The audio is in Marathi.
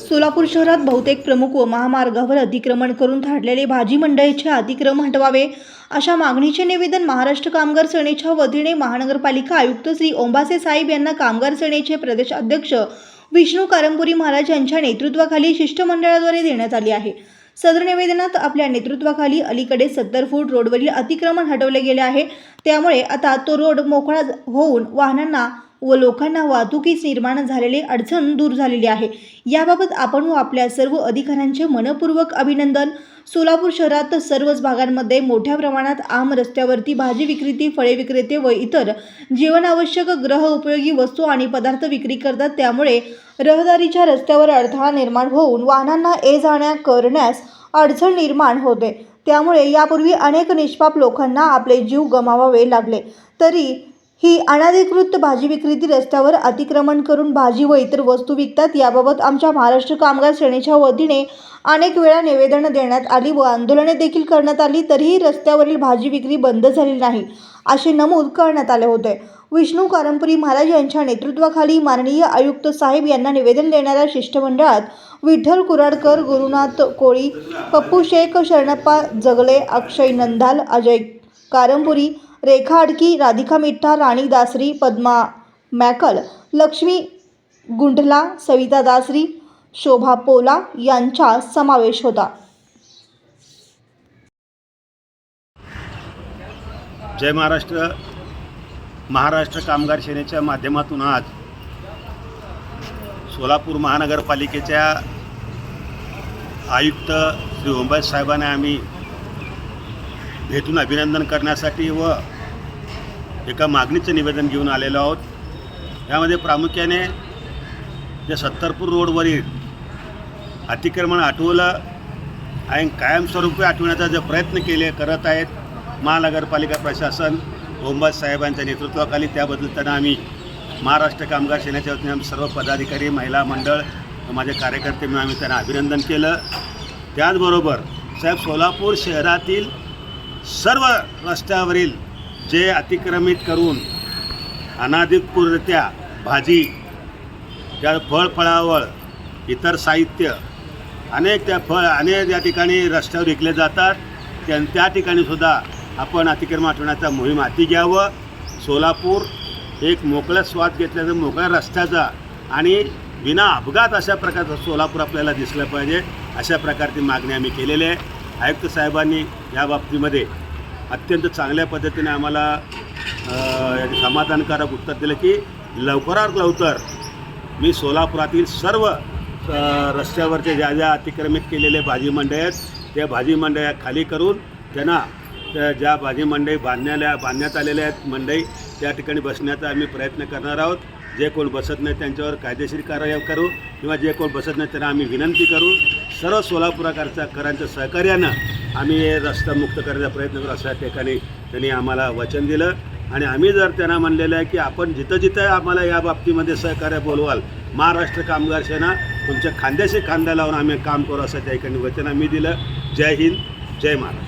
सोलापूर शहरात बहुतेक प्रमुख व महामार्गावर अतिक्रमण करून थाटलेले भाजी मंडईचे अतिक्रमण हटवावे अशा मागणीचे निवेदन महाराष्ट्र कामगार सेनेच्या वतीने महानगरपालिका आयुक्त श्री ओंबासे साहेब यांना कामगार सेनेचे प्रदेश अध्यक्ष विष्णू कारंपुरी महाराज यांच्या नेतृत्वाखाली शिष्टमंडळाद्वारे देण्यात आले आहे। सदर निवेदनात आपल्या नेतृत्वाखाली अलीकडे 70 फूट रोडवरील अतिक्रमण हटवले गेले आहे। त्यामुळे आता तो रोड मोकळा होऊन वाहनांना व लोकांना वाहतुकीस निर्माण झालेली अडचण दूर झालेली आहे। याबाबत आपण व आपल्या सर्व अधिकाऱ्यांचे मनपूर्वक अभिनंदन। सोलापूर शहरात सर्वच भागांमध्ये मोठ्या प्रमाणात आम रस्त्यावरती भाजी विक्रेते, फळे विक्रेते व इतर जीवनावश्यक गृह उपयोगी वस्तू आणि पदार्थ विक्री करतात। त्यामुळे रहदारीच्या रस्त्यावर अडथळा निर्माण होऊन वाहनांना ये जाण्या करण्यास अडचण निर्माण होते। त्यामुळे यापूर्वी अनेक निष्पाप लोकांना आपले जीव गमावावे लागले, तरी ही अनधिकृत भाजी विक्रेती रस्त्यावर अतिक्रमण करून भाजी व इतर वस्तू विकतात। याबाबत आमच्या महाराष्ट्र कामगार सेनेच्या वतीने अनेक वेळा निवेदन देण्यात आली व आंदोलने देखील करण्यात आली, तरीही रस्त्यावरील भाजी विक्री बंद झाली नाही असे नमूद करण्यात आले होते। विष्णू कारंपुरी महाराज यांच्या नेतृत्वाखाली माननीय आयुक्त साहेब यांना निवेदन देणाऱ्या शिष्टमंडळात विठ्ठल कुराडकर, गुरुनाथ कोळी, पप्पू शेख, शरणप्पा जगले, अक्षय नंदाल, अजय कारंपुरी, रेखा अडकी, राधिका मिठ्ठा, राणी दासरी, पद्मा मॅकल, लक्ष्मी गुंडला, सविता दासरी, शोभा पोला यांचा समावेश होता। जय महाराष्ट्र। महाराष्ट्र कामगार सेनेच्या माध्यमातून आज सोलापूर महानगरपालिकेच्या आयुक्त श्री ओंबासे साहेबांना आम्ही भेटून अभिनंदन करण्यासाठी व एका मागणीचं निवेदन घेऊन आलेलो आहोत। यामध्ये प्रामुख्याने जे 70 फूट रोडवरील अतिक्रमण हटवलं आणि कायमस्वरूपी हटवण्याचा जे प्रयत्न करत आहेत महानगरपालिका प्रशासन ओंबासे साहेबांच्या नेतृत्वाखाली, त्याबद्दल त्यांना आम्ही महाराष्ट्र कामगार सेनेच्या वतीने आम्ही सर्व पदाधिकारी, महिला मंडळ, माझे कार्यकर्ते म्हणून आम्ही त्यांना अभिनंदन केलं। त्याचबरोबर साहेब, सोलापूर शहरातील सर्व रस्त्यावरील जे अतिक्रमित करून अनधिकृतरित्या भाजी, त्या फळफळावळ, इतर साहित्य अनेक या ठिकाणी रस्त्यावर विकले जातात, त्या ठिकाणी सुद्धा आपण अतिक्रमण हटवण्याचा मोहीम हाती घ्यावं। सोलापूर एक मोकळा स्वाद घेतल्याचा, मोकळ्या रस्त्याचा आणि विना अपघात अशा प्रकारचं सोलापूर आपल्याला दिसलं पाहिजे, अशा प्रकारची मागणी आम्ही केलेली आहे। आयुक्त साहेबांनी या बाबतीमध्ये अत्यंत चांगल्या पद्धतीने आम्हाला समाधानकारक उत्तर दिलं की लवकरात लवकर मी सोलापुरातील सर्व रस्त्यावरचे ज्या अतिक्रमित केलेले भाजी मंडई आहेत, त्या भाजी मंडया खाली करून त्यांना ज्या भाजी मंडई बांधण्यात आलेल्या आहेत मंडई, त्या ठिकाणी बसण्याचा आम्ही प्रयत्न करणार आहोत। जे कोण बसत नाही त्यांच्यावर कायदेशीर कारवाई करू किंवा जे कोण बसत नाही त्यांना आम्ही विनंती करू। सर्व सोलापूरकरांच्या सहकार्यानं आम्ही हे रस्ता मुक्त करण्याचा प्रयत्न करू, अशा ठिकाणी त्यांनी आम्हाला वचन दिलं। आणि आम्ही जर त्यांना म्हणलेलं आहे की आपण जिथं जिथं आम्हाला या बाबतीमध्ये सहकार्य बोलवाल, महाराष्ट्र कामगार सेना तुमच्या खांद्याशी खांदा लावून आम्ही काम करू, असं त्या ठिकाणी वचन आम्ही दिलं। जय हिंद, जय महाराष्ट्र।